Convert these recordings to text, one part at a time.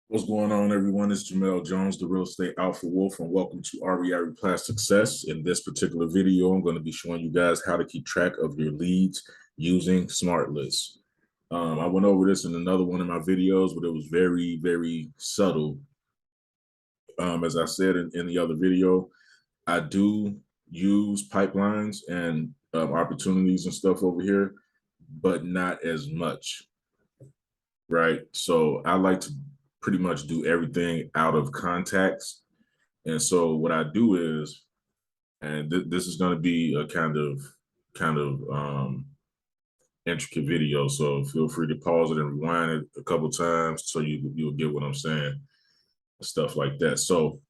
What's going on, everyone? It's Jamel Jones, the Real Estate Alpha Wolf, and welcome to REI Reply Success. In this particular video, I'm going to be showing you guys how to keep track of your leads using Smart Lists. I went over this in another one of my videos, but it was very, very subtle. As I said in the other video, I do use pipelines and opportunities and stuff over here, but not as much, right? So I like to pretty much do everything out of contacts. And so what I do is, and this is going to be a kind of intricate video. So feel free to pause it and rewind it a couple times so you'll get what I'm saying, stuff like that. So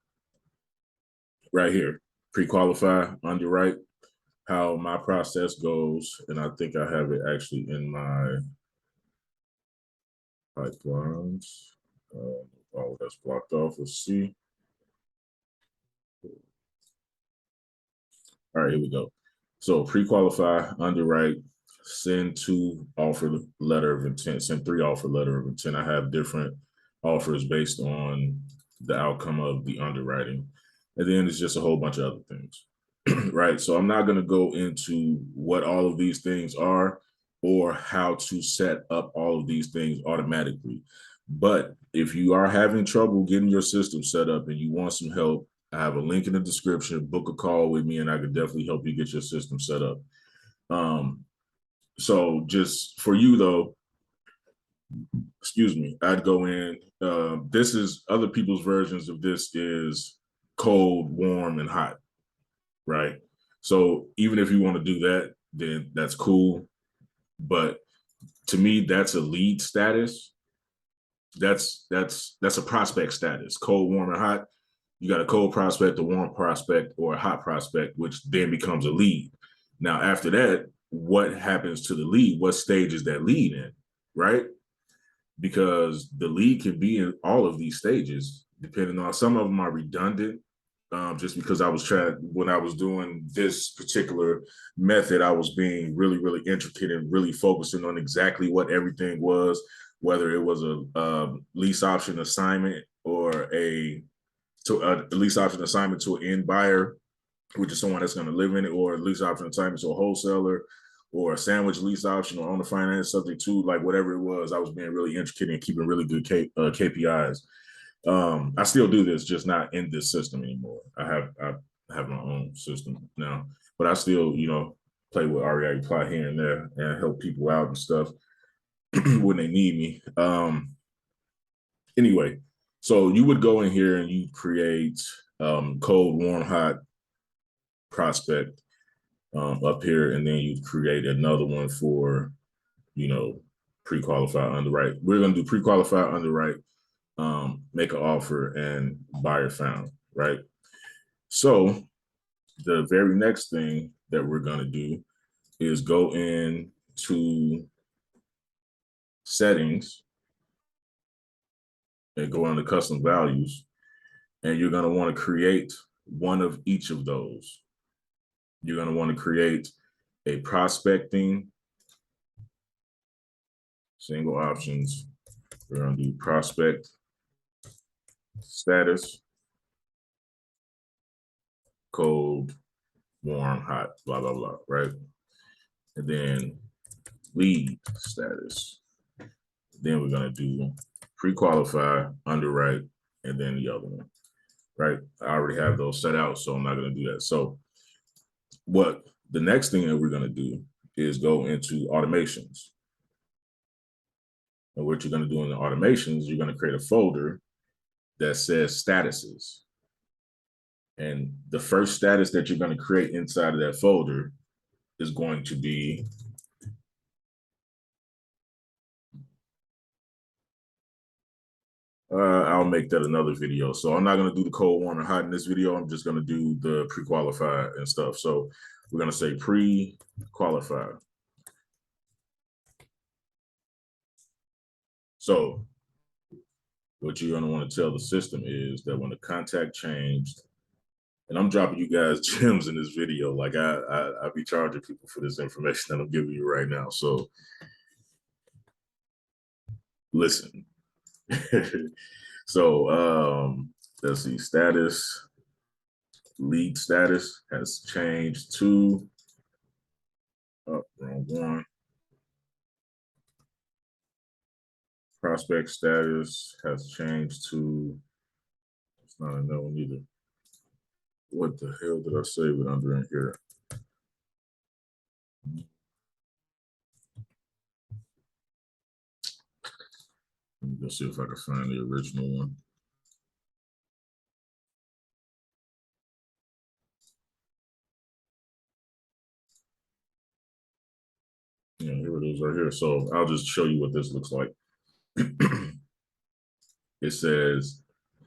right here, pre-qualify, underwrite, how my process goes. And I think I have it actually in my pipelines. Oh, that's blocked off. Let's see. All right, here we go. So pre-qualify, underwrite, send 2 offer letter of intent, send 3 offer letter of intent. I have different offers based on the outcome of the underwriting. And then it's just a whole bunch of other things, right? So I'm not going to go into what all of these things are or how to set up all of these things automatically. But if you are having trouble getting your system set up and you want some help, I have a link in the description. Book a call with me and I can definitely help you get your system set up. So just for you though, excuse me, I'd go in. This is other people's versions of this is cold, warm, and hot, right? So even if you want to do that, then that's cool. But to me, that's a lead status. That's a prospect status, cold, warm, and hot. You got a cold prospect, a warm prospect, or a hot prospect, which then becomes a lead. Now, after that, what happens to the lead? What stage is that lead in, right? Because the lead can be in all of these stages, depending on, some of them are redundant. Just because I was trying, when I was doing this particular method, I was being really, really intricate and really focusing on exactly what everything was, whether it was a lease option assignment or a lease option assignment to an end buyer, which is someone that's going to live in it, or a lease option assignment to a wholesaler, or a sandwich lease option, or on the finance subject to, like whatever it was. I was being really intricate and keeping really good KPIs. I still do this, just not in this system anymore. I have my own system now, but I still, play with REI Reply here and there and help people out and stuff when they need me. Anyway, so you would go in here and you create cold, warm, hot prospect up here, and then you create another one for, pre-qualified underwrite. We're going to do pre-qualified underwrite, make an offer, and buyer found, right? So the very next thing that we're going to do is go into settings and go on to custom values, and you're going to want to create one of each of those. You're going to want to create a prospecting, single options. We're going to do prospect status, cold, warm, hot, blah, blah, blah, right? And then lead status. Then we're going to do pre-qualify, underwrite, and then the other one, right? I already have those set out, so I'm not going to do that. So what the next thing that we're going to do is go into automations. And what you're going to do in the automations, you're going to create a folder that says statuses. And the first status that you're going to create inside of that folder is going to be I'll make that another video. So I'm not going to do the cold, warm, and hot in this video. I'm just going to do the pre-qualified and stuff. So we're going to say pre-qualified. So what you're going to want to tell the system is that when the contact changed, and I'm dropping you guys gems in this video, like I be charging people for this information that I'm giving you right now. So listen. So let's see, status, lead status has changed to, oh, wrong one. Prospect status has changed to, it's not a no either. What the hell did I save it under in here? Let me go see if I can find the original one. Yeah, here it is right here. So I'll just show you what this looks like. It says,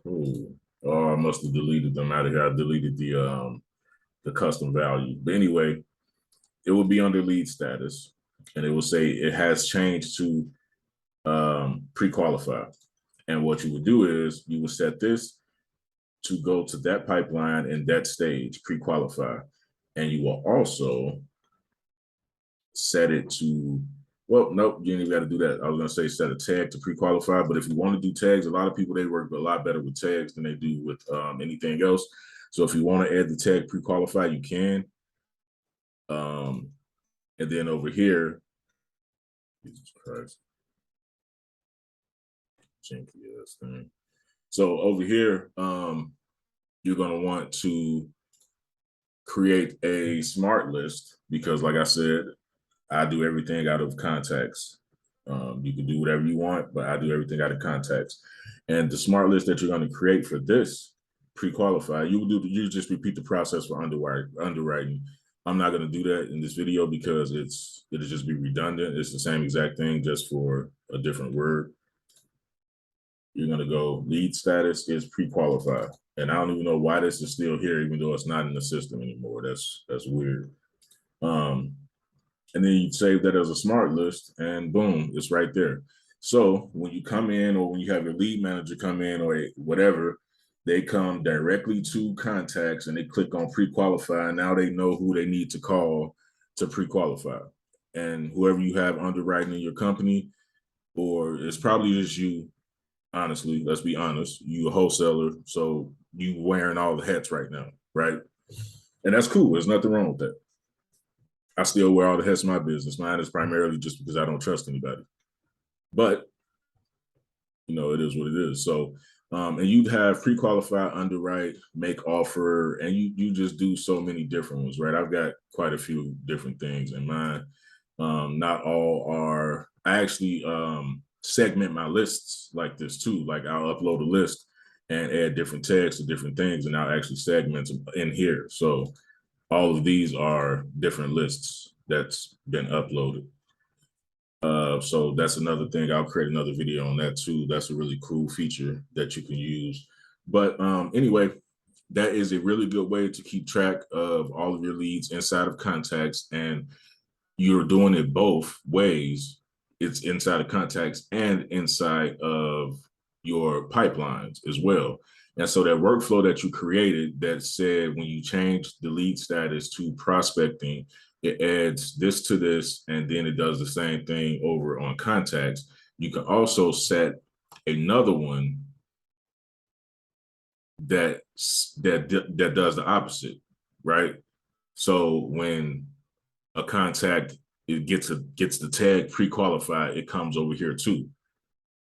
oh, I must have deleted them out of here. I deleted the custom value. But anyway, it will be under lead status, and it will say it has changed to pre-qualify. And what you would do is you would set this to go to that pipeline in that stage, pre-qualify. And you will also set it to, well, nope, you ain't even got to do that. I was going to say set a tag to pre-qualify, but if you want to do tags, a lot of people, they work a lot better with tags than they do with anything else. So if you want to add the tag pre-qualify, you can. And then over here, Jesus Christ. Thing. So over here, you're going to want to create a smart list because, like I said, I do everything out of contacts. You can do whatever you want, but I do everything out of contacts. And the smart list that you're going to create for this pre-qualify, you just repeat the process for underwriting. I'm not going to do that in this video because it'll just be redundant. It's the same exact thing, just for a different word. You're going to go lead status is pre-qualified. And I don't even know why this is still here, even though it's not in the system anymore. That's weird. And then you save that as a smart list and boom, it's right there. So when you come in or when you have your lead manager come in or whatever, they come directly to contacts and they click on pre-qualify. Now they know who they need to call to pre-qualify. And whoever you have underwriting in your company, or it's probably just you, honestly, let's be honest, you a wholesaler, so you wearing all the hats right now, right? And that's cool. There's nothing wrong with that. I still wear all the hats in my business. Mine is primarily just because I don't trust anybody. But, you know, it is what it is. So, and you'd have pre-qualify, underwrite, make offer, and you just do so many different ones, right? I've got quite a few different things in mine. Not all are, I actually segment my lists like this too. Like I'll upload a list and add different tags to different things, and I'll actually segment them in here. So all of these are different lists that's been uploaded. So that's another thing. I'll create another video on that too. That's a really cool feature that you can use. But anyway, that is a really good way to keep track of all of your leads inside of contacts, and you're doing it both ways. It's inside of contacts and inside of your pipelines as well. And so that workflow that you created that said when you change the lead status to prospecting, it adds this to this, and then it does the same thing over on contacts. You can also set another one that does the opposite, right? So when a contact gets the tag pre-qualified, it comes over here too,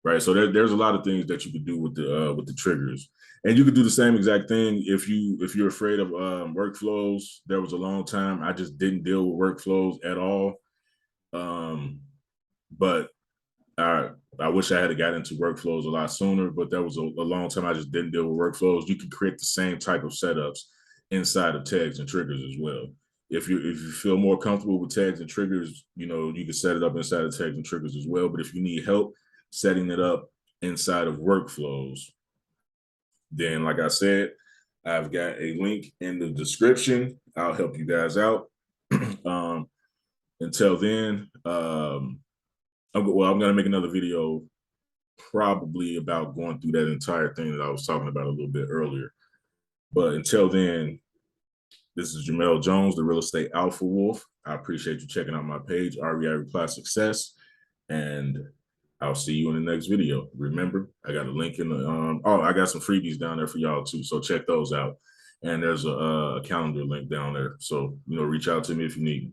right? So there's a lot of things that you could do with the triggers, and you could do the same exact thing if you're afraid of workflows. There was a long time I just didn't deal with workflows at all, but I wish I had got into workflows a lot sooner. But there was a long time I just didn't deal with workflows. You can create the same type of setups inside of tags and triggers as well. If you feel more comfortable with tags and triggers, you know, you can set it up inside of tags and triggers as well. But if you need help setting it up inside of workflows, then like I said, I've got a link in the description. I'll help you guys out. Until then, I'm gonna make another video probably about going through that entire thing that I was talking about a little bit earlier. But until then, this is Jamel Jones, the Real Estate Alpha Wolf. I appreciate you checking out my page, REI Reply Success, and I'll see you in the next video. Remember, I got a link in the, I got some freebies down there for y'all too. So check those out. And there's a calendar link down there. So, reach out to me if you need me.